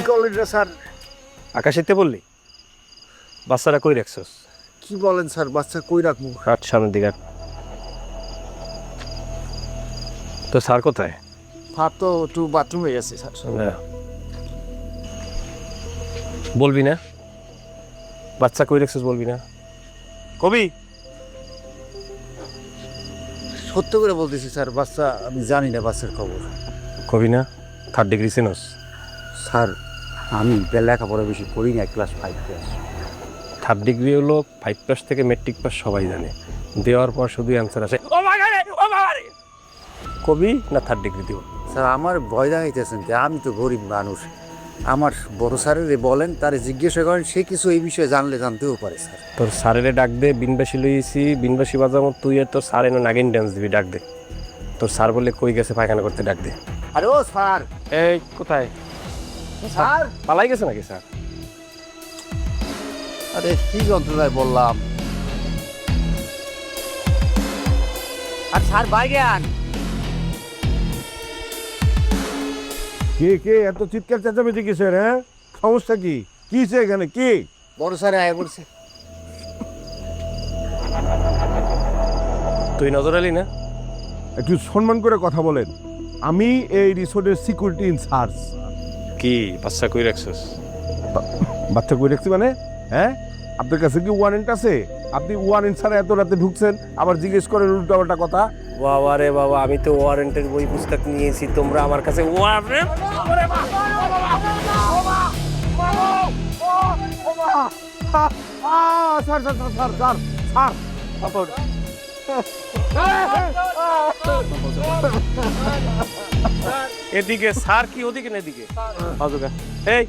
করলেন না স্যার? আকাশিতে বললি বাচ্চারা কই রাখছস? কি বলেন স্যার, বাচ্চা কই রাখবো? হাট সামনের দিকে হাট। তো স্যার কোথায়? স্যার তো একটু বাথরুমে গেছে স্যার। বলবি না বাচ্চা কই রাখছস, বলবি না? কবি সত্য করে বলতেছি স্যার, বাচ্চা আমি জানি না বাচ্চার খবর। কবি না? 3rd ডিগ্রি চিনস? স্যার আমি লেখাপড়া বেশি পড়ি না, ক্লাস 5 ক্লাস। 3rd ডিগ্রি হলো 5 পাস থেকে মেট্রিক পাস সবাই জানে, দেওয়ার পর শুধু অ্যান্সার আসে কবি না 3rd ডিগ্রি দিব। স্যার আমার ভয় দেখাইতেছেন, আমি তো গরিব মানুষ। আমার বড় স্যারের বলেন, তারে জিজ্ঞাসা করেন, সে কিছু এই বিষয়ে জানতেও পারে স্যার। তোর স্যারেরে ডাক দে, বিনবাসী লইয়েছি, বিনবাসী বাজামো, তুই আর তোর স্যার এনে নাগিন ডান্স দিবি, ডাক দে। তোর স্যার বলে কই গেছে পায়খানা করতে, ডাক দে। আরে ও স্যার! এই কোথায় স্যার পালাই গেছে নাকি স্যার? আরে কি যন্ত্রণায় বললাম। আর স্যার বাইরে আন। কে কে এত চিৎকার চেঁচামেচি কিসের? হ্যাঁ, সমস্যা কি? কিছে এখানে কি? বড় স্যার আয় বলছে। তুই নজর আলি না? একটু সম্মান করে কথা বলেন। আমি এই রিসোর্টের সিকিউরিটি ইনচার্জ। কি বাচ্চা কই রাখছস? বাচ্চা কই রাখছি মানে? হ্যাঁ, আপনার কাছে কি ওয়ারেন্ট আছে? আপনি ওয়ারেন্ট ছাড়া এত রাতে ঢুকছেন, আবার জিজ্ঞেস করেন উল্টাপাল্টা কথা। বাবা রে বাবা, আমি তো ওয়ারেন্টের বই পুস্তক নিয়েছি, তোমরা আমার কাছে warrant. Sir sir sir sir sir sir এদিকে স্যার কি ওদিকে না এদিকে? এই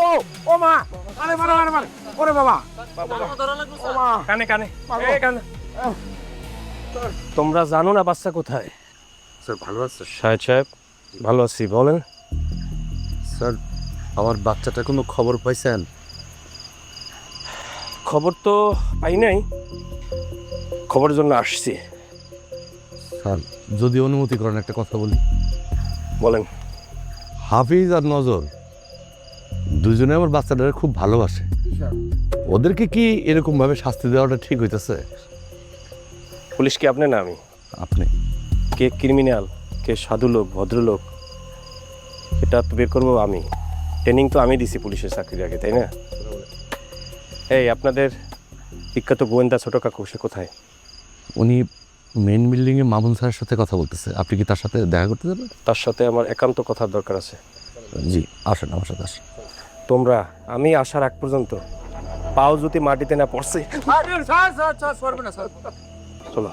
ও ও মা! আরে মারে মারে মারে! ওরে বাবা! ও মা! কানে কানে, এই কানে। তোমরা জানো না বাচ্চা কোথায়? স্যার ভালো আছে সাহেব ভালো আছি, বলেন। স্যার, আমার বাচ্চাটার কোনো খবর পাইছেন? খবর তো পাই নাই, খবরের জন্য আসছি। স্যার যদি অনুমতি করেন একটা কথা বলি। বলেন। হাফিজ আর নজর দুজনে আমার বাচ্চাটাকে খুব ভালোবাসে। ওদেরকে কি এরকম ভাবে শাস্তি দেওয়াটা ঠিক হইতেছে? পুলিশ কি আপনি না আমি? আপনি কে ক্রিমিনাল, কে সাধু লোক, ভদ্রলোক, এটা তো বের করবো আমি। ট্রেনিং তো আমি দিছি পুলিশের চাকরির আগে, তাই না? এই আপনাদের বিখ্যাত গোয়েন্দা ছোট কাকু সে কোথায়? উনি মেইন বিল্ডিংয়ে মামুন স্যারের সাথে কথা বলতেছে। আপনি কি তার সাথে দেখা করতে যাবেন? তার সাথে আমার একান্ত কথার দরকার আছে। জি আসেন, আমার সাথে আসেন। তোমরা আমি আসার আগ পর্যন্ত পাও যদি মাটিতে না পড়ছে, চলো।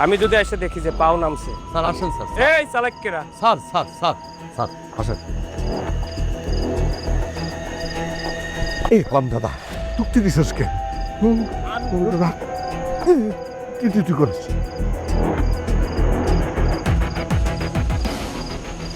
আমি যদি এসে দেখি যে পাও নামছে, স্যার আসেন স্যার। এই চালাক্যেরা, স্যার স্যার স্যার স্যার আসেন। এই কম দাদা, চুক্তি দিছিস কে? কি তুই করেছিস?